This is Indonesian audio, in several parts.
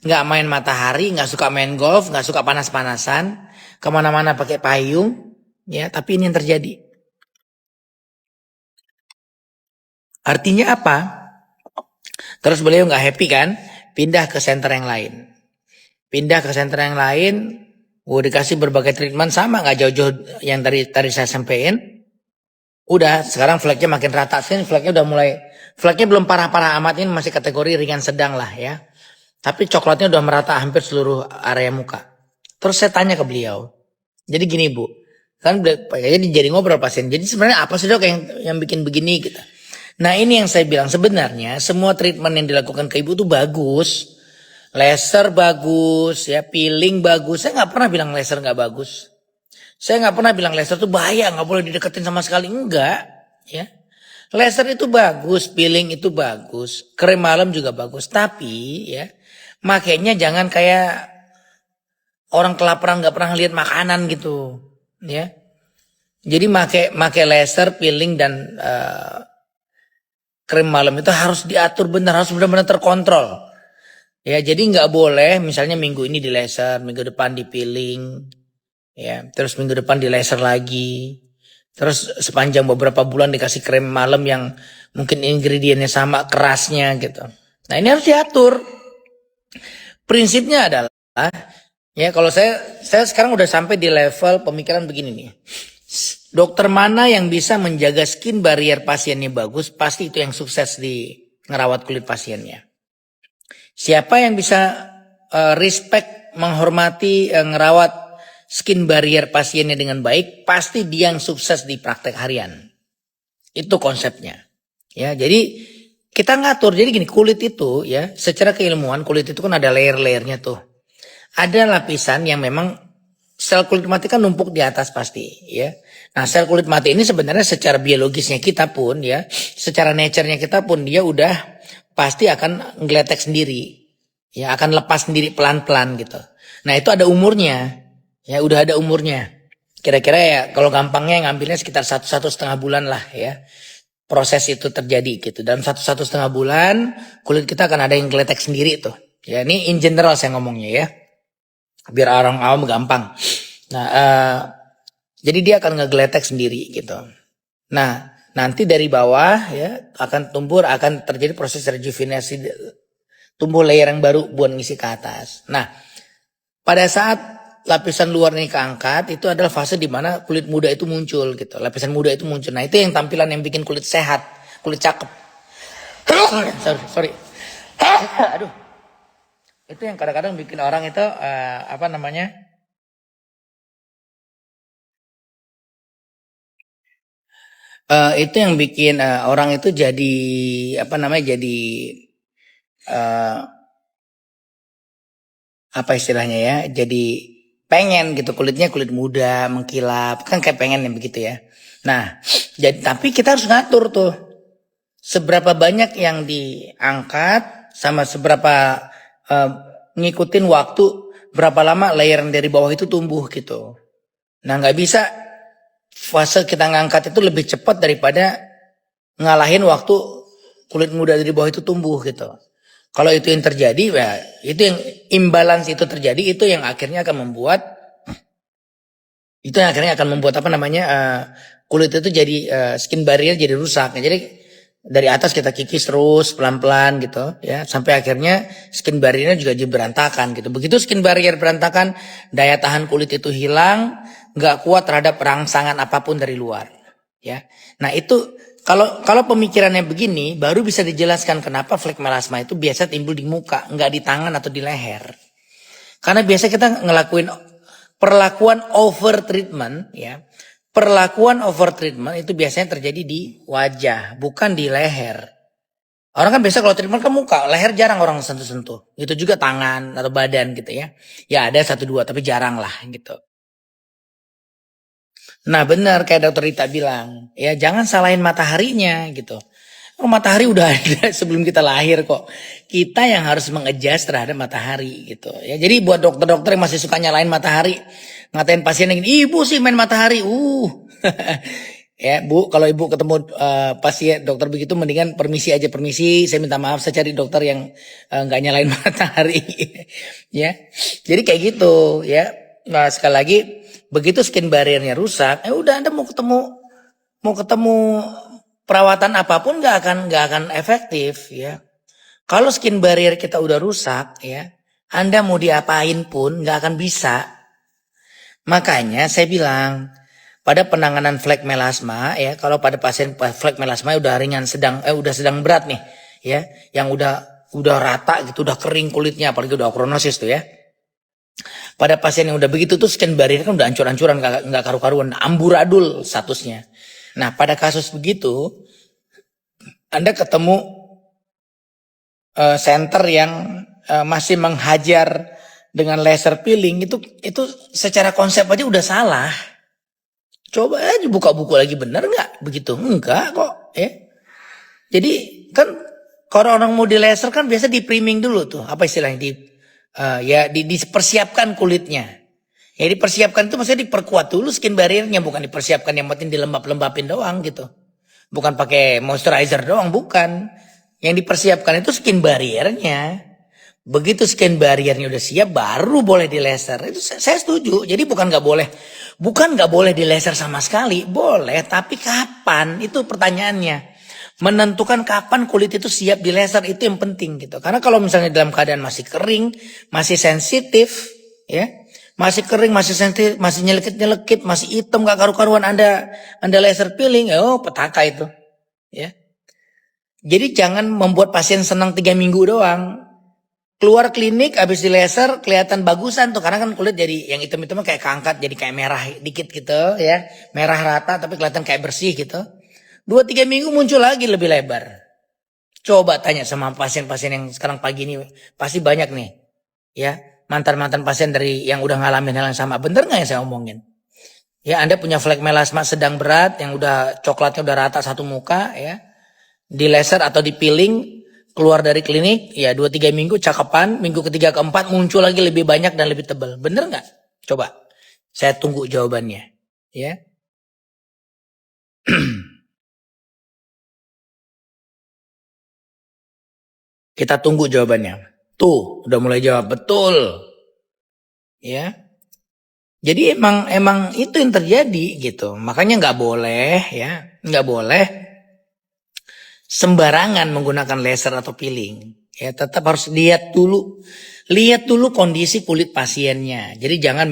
nggak main matahari, nggak suka main golf, nggak suka panas-panasan, kemana-mana pakai payung, ya. Tapi ini yang terjadi. Artinya apa? Terus beliau nggak happy kan? Pindah ke center yang lain. Pindah ke center yang lain, dikasih berbagai treatment sama, nggak jauh-jauh yang tadi saya sampaikan. Udah, sekarang flagnya makin rata sih, flagnya udah mulai, flagnya belum parah-parah amat, ini masih kategori ringan sedang lah ya. Tapi coklatnya udah merata hampir seluruh area muka. Terus saya tanya ke beliau, jadi gini Bu, kan jadi ngobrol pasien. Jadi sebenarnya apa sih Dok yang bikin begini gitu. Nah ini yang saya bilang, sebenarnya semua treatment yang dilakukan ke ibu tuh bagus. Laser bagus, ya peeling bagus. Saya nggak pernah bilang laser nggak bagus. Saya nggak pernah bilang laser itu bahaya, nggak boleh dideketin sama sekali, enggak. Ya, laser itu bagus, peeling itu bagus, krim malam juga bagus. Tapi ya, makanya jangan kayak orang kelaparan nggak pernah lihat makanan gitu, ya. Jadi make laser, peeling dan krim malam itu harus diatur benar, harus benar-benar terkontrol. Ya, jadi nggak boleh misalnya minggu ini di laser, minggu depan di peeling, ya, terus minggu depan di laser lagi. Terus sepanjang beberapa bulan dikasih krim malam yang mungkin ingredientnya sama kerasnya gitu. Nah, ini harus diatur. Prinsipnya adalah ya kalau saya sekarang udah sampai di level pemikiran begini nih. Dokter mana yang bisa menjaga skin barrier pasiennya bagus, pasti itu yang sukses di ngerawat kulit pasiennya. Siapa yang bisa respect, menghormati, ngerawat skin barrier pasiennya dengan baik, pasti dia yang sukses di praktek harian. Itu konsepnya. Ya, jadi kita ngatur. Jadi gini, kulit itu ya, secara keilmuan kulit itu kan ada layer-layernya tuh. Ada lapisan yang memang sel kulit mati kan numpuk di atas pasti, ya. Nah, sel kulit mati ini sebenarnya secara biologisnya kita pun ya, secara nature-nya kita pun dia udah pasti akan ngeletek sendiri. Ya, akan lepas sendiri pelan-pelan gitu. Nah, itu ada umurnya. Ya, udah ada umurnya. Kira-kira ya kalau gampangnya ngambilnya sekitar 1,5 bulan lah ya. Proses itu terjadi gitu. Dalam 1,5 bulan kulit kita akan ada yang ngeletek sendiri tuh. Ya, ini in general saya ngomongnya ya. Biar orang awam gampang. Nah, jadi dia akan ngegeletek sendiri gitu. Nah, nanti dari bawah ya akan terjadi proses rejuvenasi, tumbuh layer yang baru buat ngisi ke atas. Nah, pada saat lapisan luar ini keangkat, itu adalah fase di mana kulit muda itu muncul gitu. Lapisan muda itu muncul. Nah, itu yang tampilan yang bikin kulit sehat, kulit cakep. sorry. Aduh. Itu yang kadang-kadang bikin orang itu apa namanya? Itu yang bikin orang itu jadi apa namanya? Jadi apa istilahnya ya? Jadi pengen gitu kulitnya kulit muda, mengkilap, kan kayak pengen yang begitu ya. Nah, jadi tapi kita harus ngatur tuh seberapa banyak yang diangkat sama seberapa ngikutin waktu, berapa lama layer dari bawah itu tumbuh gitu. Nah, nggak bisa fase kita ngangkat itu lebih cepat daripada ngalahin waktu kulit muda dari bawah itu tumbuh gitu. Kalau itu yang terjadi, ya itu yang imbalance itu terjadi, itu yang akhirnya akan membuat apa namanya kulit itu jadi skin barrier jadi rusak. Jadi dari atas kita kikis terus pelan-pelan gitu ya sampai akhirnya skin barriernya juga jadi berantakan gitu. Begitu skin barrier berantakan, daya tahan kulit itu hilang, nggak kuat terhadap rangsangan apapun dari luar. Ya, nah itu kalau pemikirannya begini, baru bisa dijelaskan kenapa flek melasma itu biasa timbul di muka, nggak di tangan atau di leher. Karena biasa kita ngelakuin perlakuan over treatment, ya. Perlakuan over treatment itu biasanya terjadi di wajah, bukan di leher. Orang kan biasa kalau treatment ke muka, leher jarang orang sentuh-sentuh. Itu juga tangan atau badan gitu ya. Ya ada 1-2 tapi jarang lah gitu. Nah benar kayak dokter Rita bilang, ya jangan salahin mataharinya gitu. Oh, matahari udah ada sebelum kita lahir kok. Kita yang harus mengejas terhadap matahari gitu. Ya jadi buat dokter-dokter yang masih suka nyalain matahari, ngatain pasien yang gini, ibu sih main matahari, Ya Bu, kalau Ibu ketemu pasien dokter begitu, mendingan permisi aja, permisi. Saya minta maaf, saya cari dokter yang nggak nyalain matahari. Ya, jadi kayak gitu ya. Nah sekali lagi, begitu skin barriernya rusak, udah Anda mau ketemu perawatan apapun nggak akan efektif ya. Kalau skin barrier kita udah rusak ya, Anda mau diapain pun nggak akan bisa. Makanya saya bilang, pada penanganan flek melasma ya, kalau pada pasien flek melasma udah ringan udah sedang berat nih ya, yang udah rata gitu, udah kering kulitnya, apalagi udah kronosis tuh ya. Pada pasien yang udah begitu tuh skin barrier kan udah hancur-hancuran, nggak karu-karuan, amburadul statusnya. Nah pada kasus begitu, Anda ketemu center yang masih menghajar dengan laser peeling, itu secara konsep aja udah salah. Coba aja buka buku lagi, bener nggak begitu? Enggak kok ya. Jadi kan kalau orang mau di laser kan biasa di priming dulu tuh, apa istilahnya, dipersiapkan kulitnya. Ya dipersiapkan itu maksudnya diperkuat dulu skin barriernya, bukan dipersiapkan yang penting dilembap-lembapin doang gitu. Bukan pakai moisturizer doang, bukan. Yang dipersiapkan itu skin barriernya. Begitu skin barriernya udah siap, baru boleh di laser. Itu saya setuju. Jadi bukan nggak boleh di laser sama sekali, boleh. Tapi kapan? Itu pertanyaannya. Menentukan kapan kulit itu siap di laser itu yang penting gitu. Karena kalau misalnya dalam keadaan masih kering, masih sensitif, ya, masih kering, masih sensitif, masih nyelekit, masih hitam, nggak karu-karuan, Anda laser peeling, petaka itu, ya. Jadi jangan membuat pasien senang 3 minggu doang. Keluar klinik habis di laser kelihatan bagusan tuh, karena kan kulit jadi yang hitam-hitam kayak keangkat, jadi kayak merah dikit gitu ya, merah rata tapi kelihatan kayak bersih gitu. 2-3 minggu muncul lagi lebih lebar. Coba tanya sama pasien-pasien yang sekarang pagi ini, pasti banyak nih ya, mantan-mantan pasien dari yang udah ngalamin hal yang sama. Bener nggak yang saya omongin? Ya Anda punya flek melasma sedang berat yang udah coklatnya udah rata satu muka ya, di laser atau di peeling, keluar dari klinik, ya 2-3 minggu cakepan, minggu ketiga keempat muncul lagi lebih banyak dan lebih tebal. Bener nggak? Coba, saya tunggu jawabannya. Ya, kita tunggu jawabannya. Tuh, udah mulai jawab betul. Ya, jadi emang itu yang terjadi gitu. Makanya nggak boleh ya, nggak boleh sembarangan menggunakan laser atau peeling. Ya, tetap harus lihat dulu kondisi kulit pasiennya. Jadi jangan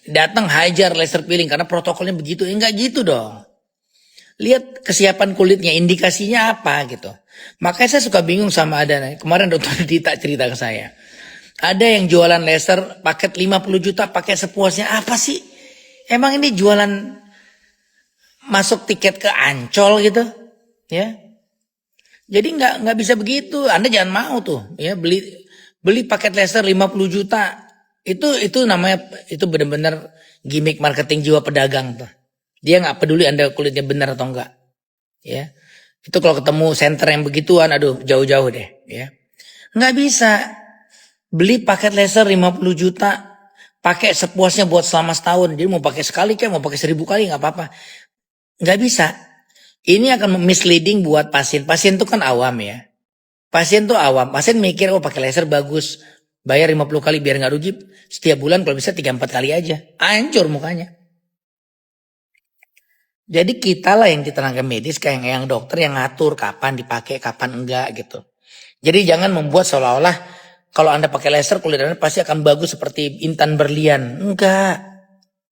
datang hajar laser peeling karena protokolnya begitu. Enggak gitu dong. Lihat kesiapan kulitnya, indikasinya apa gitu. Makanya saya suka bingung sama kemarin dokter Dita cerita ke saya. Ada yang jualan laser paket 50 juta pakai sepuasnya, apa sih? Emang ini jualan masuk tiket ke Ancol gitu? Ya. Jadi nggak bisa begitu. Anda jangan mau tuh ya beli paket laser 50 juta. Itu namanya, itu benar-benar gimmick marketing jiwa pedagang tuh. Dia nggak peduli Anda kulitnya benar atau enggak. Ya. Itu kalau ketemu center yang begituan, aduh jauh-jauh deh ya. Nggak bisa beli paket laser 50 juta pakai sepuasnya buat selama setahun. Jadi mau pakai sekali kayak mau pakai 1000 kali nggak apa-apa. Nggak bisa. Ini akan misleading buat pasien. Pasien itu kan awam ya. Pasien tuh awam. Pasien mikir, pakai laser bagus. Bayar 50 kali biar nggak rugi. Setiap bulan kalau bisa 3-4 kali aja. Hancur mukanya. Jadi kita lah yang di tenaga medis, kayak yang dokter yang ngatur kapan dipakai, kapan enggak gitu. Jadi jangan membuat seolah-olah kalau Anda pakai laser kulit Anda pasti akan bagus seperti intan berlian. Enggak.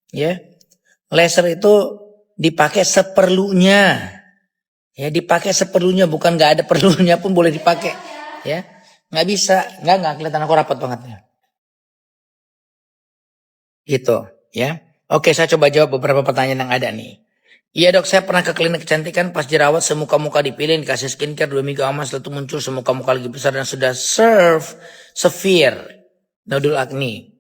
Ya. Laser itu dipakai seperlunya. Ya, dipakai seperlunya, bukan nggak ada perlunya pun boleh dipakai. Ya. Nggak bisa. Nggak kelihatan aku rapat banget. Gitu. Ya. Oke, saya coba jawab beberapa pertanyaan yang ada nih. Iya dok, saya pernah ke klinik kecantikan, pas jerawat semuka-muka dipilih, dikasih skincare 2 minggu aman, setelah itu muncul semuka-muka lagi besar dan sudah severe nodul acne.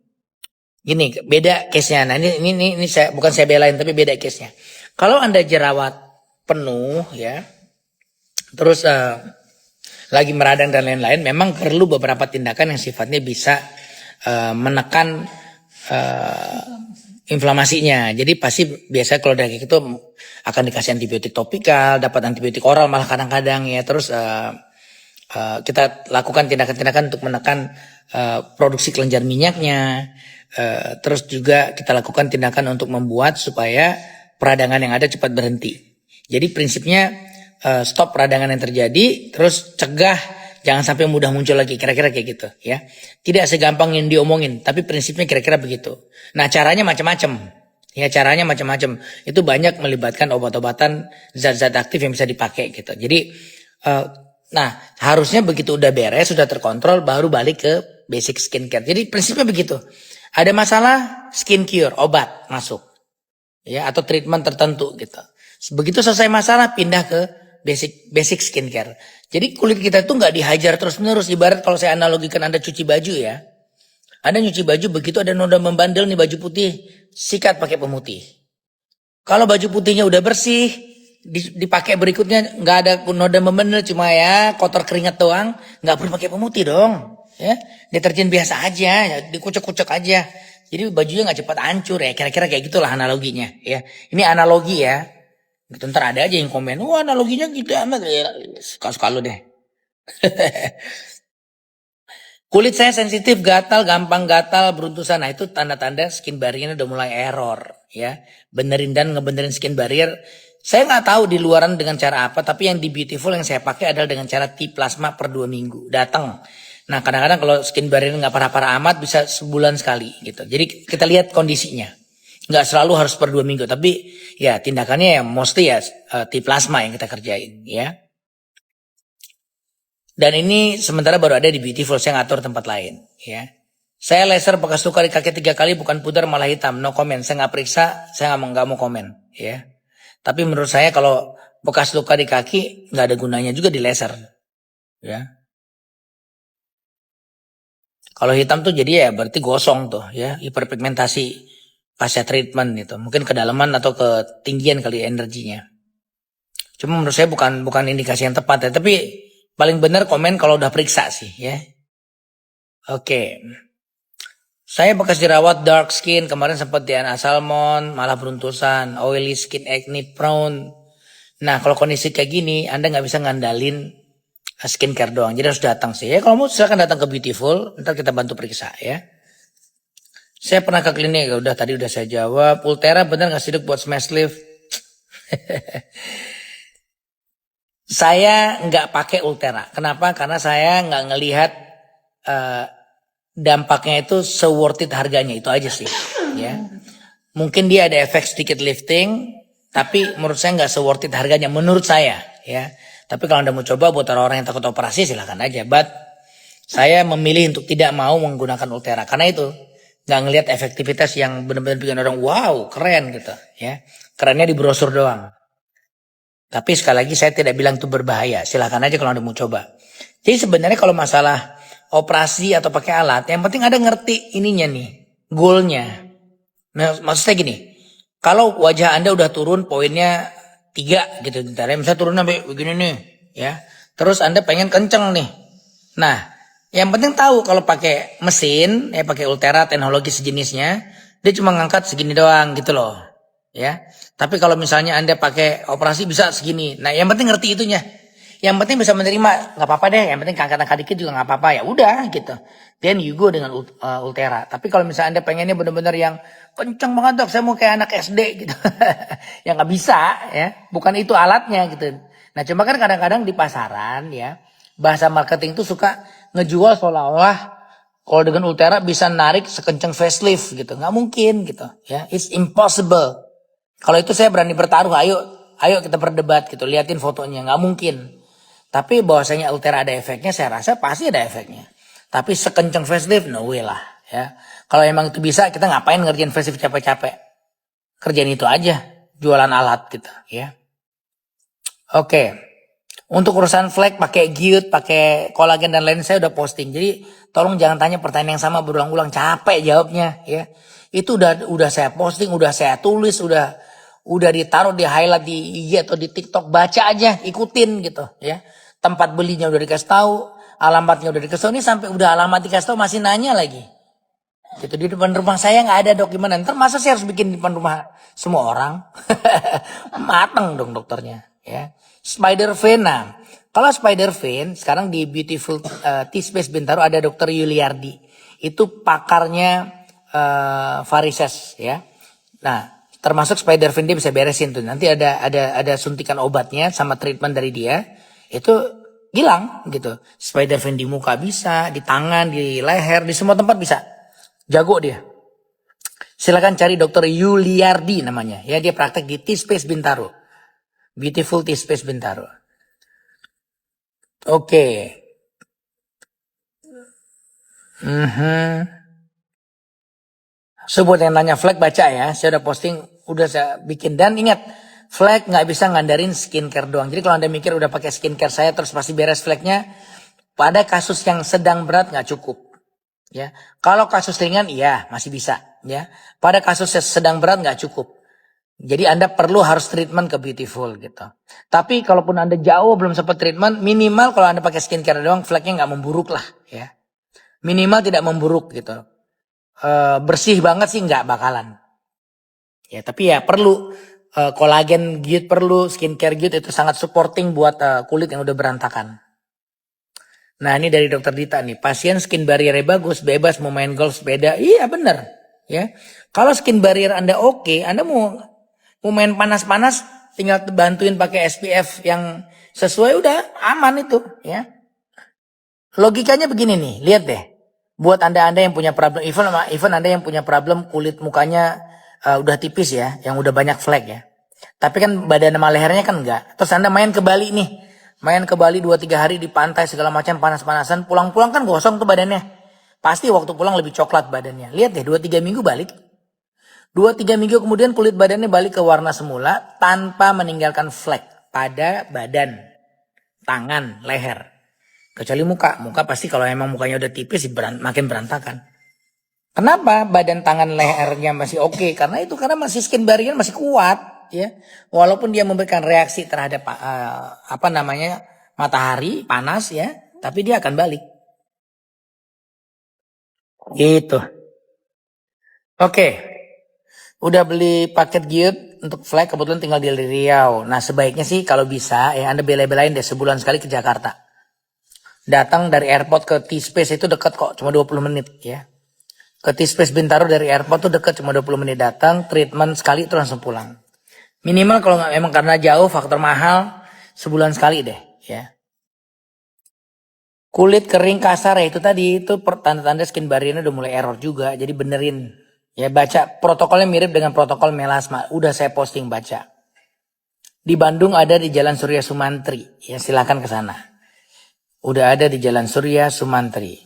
Gini, beda case-nya. Nah ini bukan saya belain, tapi beda case-nya. Kalau Anda jerawat penuh ya, terus lagi meradang dan lain-lain, memang perlu beberapa tindakan yang sifatnya bisa menekan inflamasinya. Jadi pasti biasanya kalau udah kayak gitu akan dikasih antibiotik topikal, dapat antibiotik oral malah kadang-kadang ya. Terus kita lakukan tindakan-tindakan untuk menekan produksi kelenjar minyaknya. Terus juga kita lakukan tindakan untuk membuat supaya peradangan yang ada cepat berhenti. Jadi prinsipnya stop peradangan yang terjadi, terus cegah jangan sampai mudah muncul lagi, kira-kira kayak gitu ya. Tidak segampang yang diomongin, tapi prinsipnya kira-kira begitu. Nah, caranya macam-macam. Ya, caranya macam-macam. Itu banyak melibatkan obat-obatan, zat-zat aktif yang bisa dipakai gitu. Jadi nah, harusnya begitu udah beres, sudah terkontrol, baru balik ke basic skincare. Jadi prinsipnya begitu. Ada masalah, skincare, obat masuk. Ya, atau treatment tertentu gitu. Begitu selesai masalah, pindah ke basic skincare. Jadi kulit kita itu nggak dihajar terus-menerus. Ibarat kalau saya analogikan Anda cuci baju ya. Anda nyuci baju, begitu ada noda membandel nih baju putih, sikat pakai pemutih. Kalau baju putihnya udah bersih, dipakai berikutnya nggak ada noda membandel, cuma ya kotor keringat doang, nggak perlu pakai pemutih dong. Ya, deterjen biasa aja, dikucek-kucek aja. Jadi bajunya nggak cepat hancur ya, kira-kira kayak gitulah analoginya ya. Ini analogi ya. Gitu, ntar ada aja yang komen, wah analoginya gitu amat ya. Suka-suka lu deh. Kulit saya sensitif, gatal, gampang gatal, beruntusan. Nah itu tanda-tanda skin barriernya udah mulai error ya. Benerin dan ngebenerin skin barrier. Saya nggak tahu di luaran dengan cara apa, tapi yang di Beautiful yang saya pakai adalah dengan cara T-plasma per 2 minggu. Datang. Nah kadang-kadang kalau skin barrier nggak parah-parah amat bisa sebulan sekali gitu. Jadi kita lihat kondisinya. Nggak selalu harus per 2 minggu, tapi ya tindakannya ya mostly ya T-plasma yang kita kerjain ya. Dan ini sementara baru ada di Beautiful, saya ngatur tempat lain ya. Saya laser bekas luka di kaki 3 kali, bukan pudar malah hitam, no comment. Saya nggak periksa, saya nggak mau komen ya. Tapi menurut saya kalau bekas luka di kaki nggak ada gunanya juga di laser ya. Kalau hitam tuh jadi ya berarti gosong tuh ya, hiperpigmentasi pasca treatment gitu. Mungkin kedalaman atau ketinggian kali energinya. Cuma menurut saya bukan indikasi yang tepat ya, tapi paling benar komen kalau udah periksa sih ya. Oke. Saya bekas jerawat, dark skin, kemarin sempat DNA salmon, malah beruntusan, oily skin, acne prone. Nah, kalau kondisi kayak gini, Anda nggak bisa ngandalin skincare doang. Jadi harus datang sih. Ya, kalau mau silakan datang ke Beautiful, ntar kita bantu periksa ya. Saya pernah ke klinik, udah tadi udah saya jawab. Ultera bener nggak sih Dok buat smash lift? Saya nggak pakai Ultera. Kenapa? Karena saya nggak ngelihat dampaknya itu se-worth it harganya, itu aja sih. Ya, mungkin dia ada efek sedikit lifting, tapi menurut saya nggak se-worth it harganya. Menurut saya, ya. Tapi kalau Anda mau coba buat orang-orang yang takut operasi silahkan aja. But saya memilih untuk tidak mau menggunakan Ultera karena itu nggak ngelihat efektivitas yang benar-benar bikin orang wow keren gitu, ya. Kerennya di brosur doang. Tapi sekali lagi saya tidak bilang itu berbahaya. Silahkan aja kalau Anda mau coba. Jadi sebenarnya kalau masalah operasi atau pakai alat, yang penting Anda ngerti ininya nih, goalnya. Nah, maksudnya gini, kalau wajah Anda udah turun poinnya 3 gitu, misalnya turun sampai begini nih, ya. Terus Anda pengen kenceng nih. Nah, yang penting tahu kalau pakai mesin, ya pakai Ultera teknologi sejenisnya, dia cuma ngangkat segini doang gitu loh, ya. Tapi kalau misalnya Anda pakai operasi bisa segini. Nah, yang penting ngerti itunya. Yang penting bisa menerima, nggak apa-apa deh. Yang penting angkat-angkat dikit juga nggak apa-apa, ya udah gitu. Then you go dengan Ultera. Tapi kalau misalnya Anda pengennya benar-benar yang kenceng banget Dok, saya mau kayak anak SD gitu. Ya nggak bisa ya, bukan itu alatnya gitu. Nah cuma kan kadang-kadang di pasaran ya, bahasa marketing tuh suka ngejual seolah-olah kalau dengan Ultera bisa narik sekenceng facelift gitu. Nggak mungkin gitu ya, it's impossible. Kalau itu saya berani bertaruh, ayo kita berdebat gitu, liatin fotonya, nggak mungkin. Tapi bahwasanya Ultera ada efeknya, saya rasa pasti ada efeknya. Tapi sekenceng facelift, no way lah ya. Kalau emang itu bisa, kita ngapain ngerjain facelift capek-capek? Kerjain itu aja, jualan alat gitu ya. Oke. Untuk urusan flek pakai giut, pakai kolagen dan lain saya udah posting. Jadi tolong jangan tanya pertanyaan yang sama berulang-ulang, capek jawabnya ya. Itu udah saya posting, udah saya tulis, udah ditaruh di highlight di IG atau di TikTok, baca aja, ikutin gitu ya. Tempat belinya udah dikasih tahu, alamatnya udah dikasih tahu, ini sampai udah alamat dikasih tahu masih nanya lagi. Gitu di depan rumah saya nggak ada dok, gimana? Ntar masa saya harus bikin di depan rumah semua orang? Mateng dong dokternya, ya. Spider vein, nah kalau spider vein sekarang di Beautiful T-Space Bintaro ada dokter Yuliardi, itu pakarnya varises, ya. Nah termasuk spider vein dia bisa beresin tuh. Nanti ada suntikan obatnya sama treatment dari dia, itu hilang gitu. Spider vein di muka bisa, di tangan, di leher, di semua tempat bisa. Jago dia. Silakan cari dokter Yuliardi namanya. Ya dia praktek di T-Space Bintaro. Beautiful T-Space Bintaro. Oke. So buat yang nanya flag baca ya. Saya udah posting, udah saya bikin. Dan ingat, flag nggak bisa ngandarin skincare doang. Jadi kalau Anda mikir udah pakai skincare saya terus pasti beres flagnya, pada kasus yang sedang berat nggak cukup. Ya, kalau kasus ringan iya masih bisa. Ya, pada kasus sedang berat nggak cukup. Jadi Anda perlu harus treatment ke Beautiful gitu. Tapi kalaupun Anda jauh belum sempat treatment, minimal kalau Anda pakai skincare doang, flagnya nggak memburuk lah. Ya, minimal tidak memburuk gitu. Bersih banget sih nggak bakalan. Ya, tapi ya perlu kolagen Gyut perlu, skincare Gyut itu sangat supporting buat kulit yang udah berantakan. Nah ini dari dokter Dita nih, pasien skin barriernya bagus, bebas mau main golf sepeda, iya bener. Ya, kalau skin barrier Anda oke, Anda mau main panas-panas, tinggal bantuin pakai SPF yang sesuai udah aman itu. Ya, logikanya begini nih, lihat deh. Buat anda yang punya problem, even anda yang punya problem kulit mukanya udah tipis ya, yang udah banyak flek ya. Tapi kan badan sama lehernya kan enggak. Terus anda main ke Bali nih. Main ke Bali 2-3 hari di pantai segala macam panas-panasan. Pulang-pulang kan gosong tuh badannya. Pasti waktu pulang lebih coklat badannya. Lihat deh 2-3 minggu balik. 2-3 minggu kemudian kulit badannya balik ke warna semula. Tanpa meninggalkan flek pada badan, tangan, leher. Kecuali muka. Muka pasti kalau emang mukanya udah tipis makin berantakan. Kenapa badan tangan lehernya masih oke? Karena masih skin barrier masih kuat. Ya, walaupun dia memberikan reaksi terhadap matahari panas ya, tapi dia akan balik. Gitu. Oke, udah beli paket Gyut untuk flag, kebetulan tinggal di Riau. Nah sebaiknya sih kalau bisa ya Anda bela-belain deh sebulan sekali ke Jakarta. Datang dari airport ke T-Space itu dekat kok, cuma 20 menit ya. Ke T-Space Bintaro dari airport tuh dekat, cuma 20 menit datang, treatment sekali itu langsung pulang. Minimal kalau nggak memang karena jauh faktor mahal, sebulan sekali deh ya. Kulit kering kasar ya itu tadi, itu tanda-tanda skin barriernya udah mulai error juga, jadi benerin. Ya baca, protokolnya mirip dengan protokol melasma, udah saya posting baca. Di Bandung ada di Jalan Surya Sumantri, ya silakan ke sana. Udah ada di Jalan Surya Sumantri.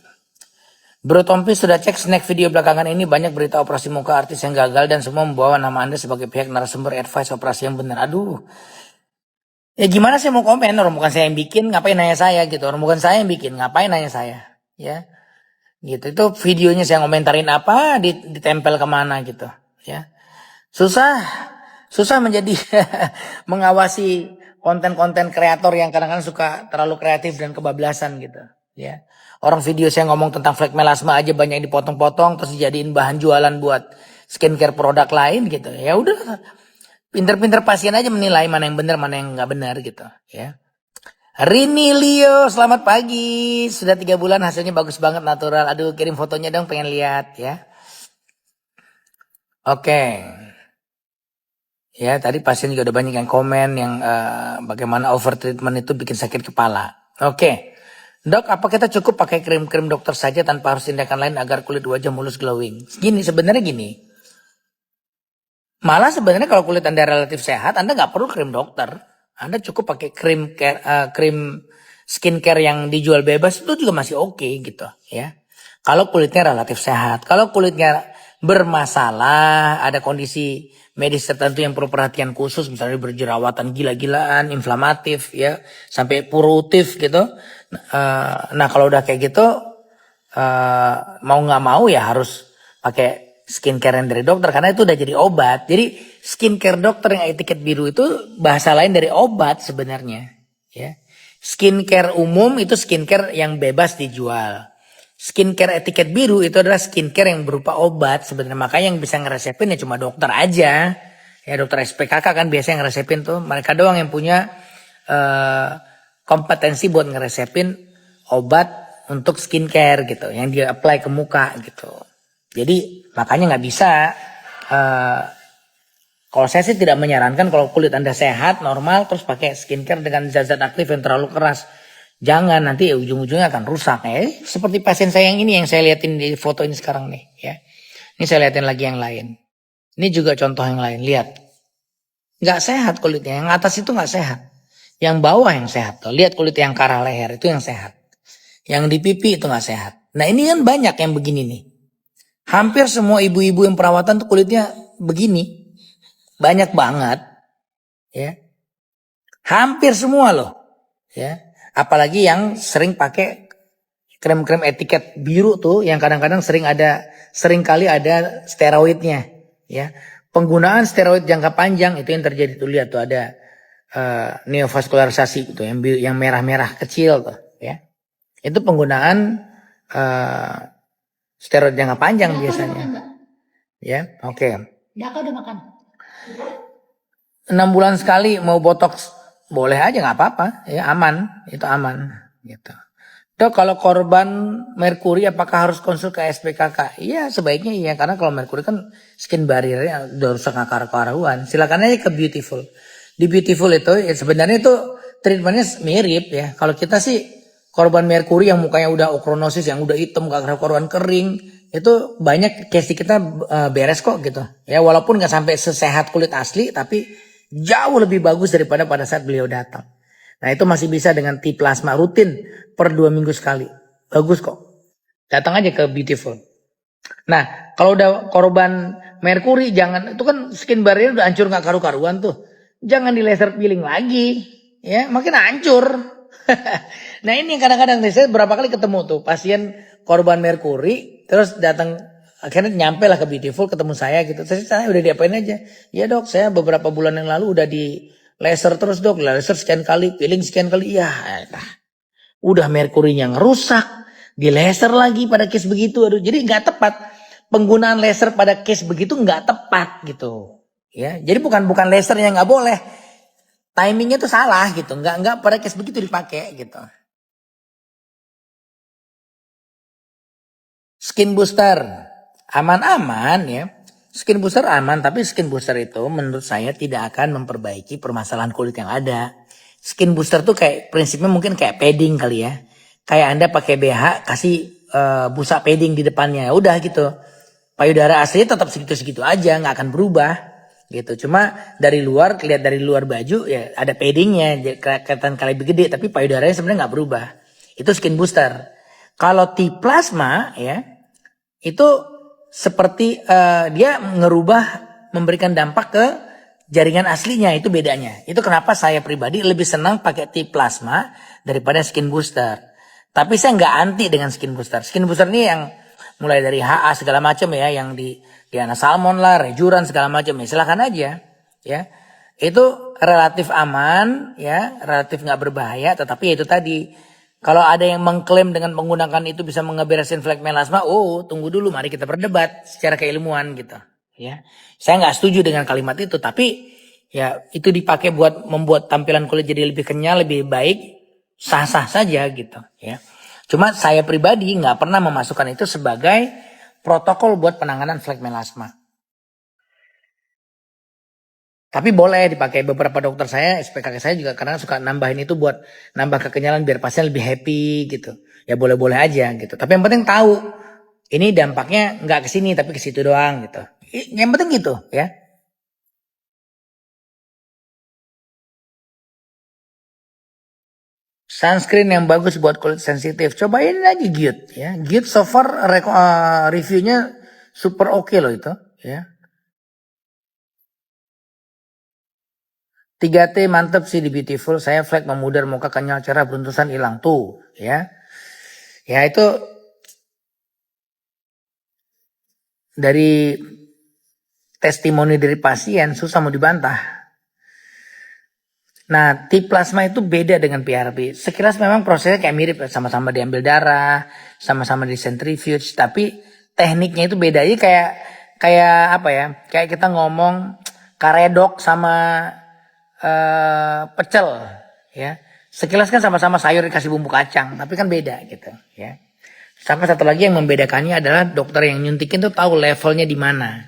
Bro Tompi sudah cek snack video belakangan ini, banyak berita operasi muka artis yang gagal dan semua membawa nama Anda sebagai pihak narasumber advice operasi yang benar. Aduh. Ya gimana saya mau komen, orang bukan saya yang bikin, ngapain nanya saya gitu. Orang bukan saya yang bikin, ngapain nanya saya. Ya. Gitu, itu videonya saya ngomentarin apa, ditempel kemana gitu. Ya. Susah menjadi mengawasi konten-konten kreator yang kadang-kadang suka terlalu kreatif dan kebablasan gitu. Ya. Orang video saya ngomong tentang flek melasma aja banyak yang dipotong-potong terus dijadiin bahan jualan buat skincare produk lain gitu. Ya udah, pinter-pinter pasien aja menilai mana yang benar mana yang nggak benar gitu. Ya. Rini Leo, selamat pagi. Sudah 3 bulan hasilnya bagus banget natural. Aduh, kirim fotonya dong, pengen lihat ya. Oke. Ya, tadi pasien juga udah banyak yang komen yang bagaimana over treatment itu bikin sakit kepala. Oke. Dok, apa kita cukup pakai krim-krim dokter saja tanpa harus tindakan lain agar kulit wajah mulus glowing? Sebenarnya gini. Malah sebenarnya kalau kulit Anda relatif sehat, Anda nggak perlu krim dokter. Anda cukup pakai krim skincare yang dijual bebas itu juga masih oke gitu ya. Kalau kulitnya relatif sehat. Kalau kulitnya bermasalah, ada kondisi medis tertentu yang perlu perhatian khusus, misalnya berjerawatan gila-gilaan, inflamatif ya, sampai purulatif gitu. Nah kalau udah kayak gitu, mau nggak mau ya harus pakai skincare yang dari dokter karena itu udah jadi obat. Jadi skincare dokter yang etiket biru itu bahasa lain dari obat sebenarnya. Ya, skincare umum itu skincare yang bebas dijual. skincare etiket biru itu adalah skincare yang berupa obat sebenarnya. Makanya yang bisa ngeresepin ya cuma dokter aja. Ya dokter SPKK kan biasanya ngeresepin tuh. Mereka doang yang punya kompetensi buat ngeresepin obat untuk skincare gitu. Yang dia apply ke muka gitu. Jadi makanya nggak bisa. Kalau saya sih tidak menyarankan kalau kulit Anda sehat, normal, terus pakai skincare dengan zat-zat aktif yang terlalu keras. Jangan, nanti ya ujung-ujungnya akan rusak. Seperti pasien saya yang ini yang saya liatin di foto ini sekarang nih. Ya. Ini saya liatin lagi yang lain. Ini juga contoh yang lain, lihat. Nggak sehat kulitnya, yang atas itu nggak sehat. Yang bawah yang sehat. Tuh. Lihat kulit yang ke arah leher, itu yang sehat. Yang di pipi itu nggak sehat. Nah ini kan banyak yang begini nih. Hampir semua ibu-ibu yang perawatan tuh kulitnya begini. Banyak banget, ya. Hampir semua loh, ya. Apalagi yang sering pakai krem-krem etiket biru tuh, yang kadang-kadang sering kali ada steroidnya, ya. Penggunaan steroid jangka panjang itu yang terjadi tuh, lihat tuh ada neovaskularisasi gitu, yang merah-merah kecil tuh, ya. Itu penggunaan steroid jangka panjang biasanya, ya. Oke. Daka udah makan. 6 bulan sekali mau botox boleh aja nggak apa-apa ya, aman, itu aman gitu. Dok, kalau korban merkuri apakah harus konsul ke SPKK? Iya sebaiknya iya, karena kalau merkuri kan skin barriernya udah rusak akar-akaruan. Silakan aja ke Beautiful. Di Beautiful itu ya sebenarnya itu treatmentnya mirip ya. Kalau kita sih korban merkuri yang mukanya udah okronosis, yang udah hitam, akar-akaruan kering, itu banyak case di kita beres kok gitu. Ya walaupun nggak sampai sesehat kulit asli, tapi jauh lebih bagus daripada pada saat beliau datang. Nah itu masih bisa dengan T-plasma rutin per 2 minggu sekali. Bagus kok. Datang aja ke Beautiful. Nah kalau udah korban merkuri, jangan, itu kan skin barrier udah hancur gak karu-karuan tuh. Jangan di laser peeling lagi. Ya makin hancur. Nah ini yang kadang-kadang saya berapa kali ketemu tuh pasien korban merkuri. Terus datang, akhirnya nyampe lah ke Beautiful, ketemu saya gitu. Saya udah diapain aja? Ya dok, saya beberapa bulan yang lalu udah di laser terus dok. Laser sekian kali, peeling sekian kali. Ya udah merkurinya ngerusak. Di laser lagi pada case begitu. Aduh, jadi nggak tepat. Penggunaan laser pada case begitu nggak tepat gitu. Ya, jadi bukan lasernya nggak boleh. Timingnya tuh salah gitu. Nggak pada case begitu dipakai gitu. Skin booster aman-aman ya. Skin booster aman, tapi skin booster itu menurut saya tidak akan memperbaiki permasalahan kulit yang ada. Skin booster tuh kayak prinsipnya mungkin kayak padding kali ya. Kayak Anda pakai BH kasih busa padding di depannya, udah gitu. Payudara aslinya tetap segitu-segitu aja, nggak akan berubah gitu. Cuma dari luar, lihat dari luar baju ya ada paddingnya, kelihatan kali lebih gede, tapi payudaranya sebenarnya nggak berubah. Itu skin booster. Kalau T-plasma ya itu seperti dia ngerubah, memberikan dampak ke jaringan aslinya, itu bedanya. Itu kenapa saya pribadi lebih senang pakai T-plasma daripada skin booster. Tapi saya nggak anti dengan skin booster. Skin booster ini yang mulai dari HA segala macam ya, yang di Diana Salmon lah, Rejuran segala macam ya, silakan aja ya. Itu relatif aman ya, relatif nggak berbahaya, tetapi itu tadi, kalau ada yang mengklaim dengan menggunakan itu bisa mengeberesin flek melasma, oh tunggu dulu, mari kita berdebat secara keilmuan gitu. Ya, saya nggak setuju dengan kalimat itu, tapi ya itu dipakai buat membuat tampilan kulit jadi lebih kenyal, lebih baik, sah-sah saja gitu. Ya, cuma saya pribadi nggak pernah memasukkan itu sebagai protokol buat penanganan flek melasma. Tapi boleh dipakai, beberapa dokter saya, SPKK saya juga kadang suka nambahin itu buat nambah kekenyalan biar pasien lebih happy gitu. Ya boleh-boleh aja gitu. Tapi yang penting tahu ini dampaknya nggak ke sini tapi ke situ doang gitu. Yang penting gitu ya. Sunscreen yang bagus buat kulit sensitif. Cobain lagi Gyut ya. Gyut so far reviewnya super oke loh itu ya. 3T mantep sih di Beautiful. Saya flek memudar, muka kenyal, cerah, beruntusan hilang tuh ya. Ya itu dari testimoni dari pasien, susah mau dibantah. Nah, T plasma itu beda dengan PRP. Sekilas memang prosesnya kayak mirip, sama-sama diambil darah, sama-sama di centrifuge, tapi tekniknya itu beda. Jadi kayak apa ya? Kayak kita ngomong karedok sama pecel, ya. Sekilas kan sama-sama sayur dikasih bumbu kacang, tapi kan beda gitu, ya. Sama satu lagi yang membedakannya adalah dokter yang nyuntikin tuh tahu levelnya di mana.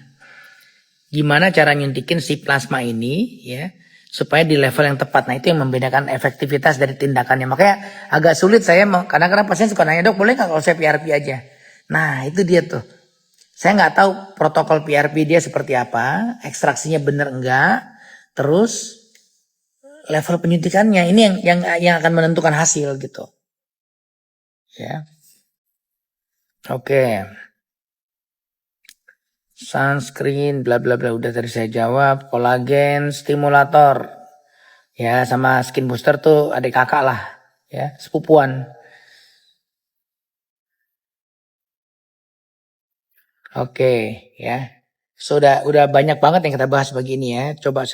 Gimana cara nyuntikin si plasma ini, ya, supaya di level yang tepat. Nah, itu yang membedakan efektivitas dari tindakannya. Makanya agak sulit saya, kadang-kadang pasien suka nanya, dok boleh nggak kalau saya PRP aja? Nah, itu dia tuh. Saya nggak tahu protokol PRP dia seperti apa, ekstraksinya bener enggak, terus level penyuntikannya ini yang akan menentukan hasil gitu. Ya. Oke. Sunscreen bla bla bla udah tadi saya jawab. Kolagen stimulator. Ya, sama skin booster tuh adik kakak lah, ya, sepupuan. Oke, ya. Sudah udah banyak banget yang kita bahas begini ya. Coba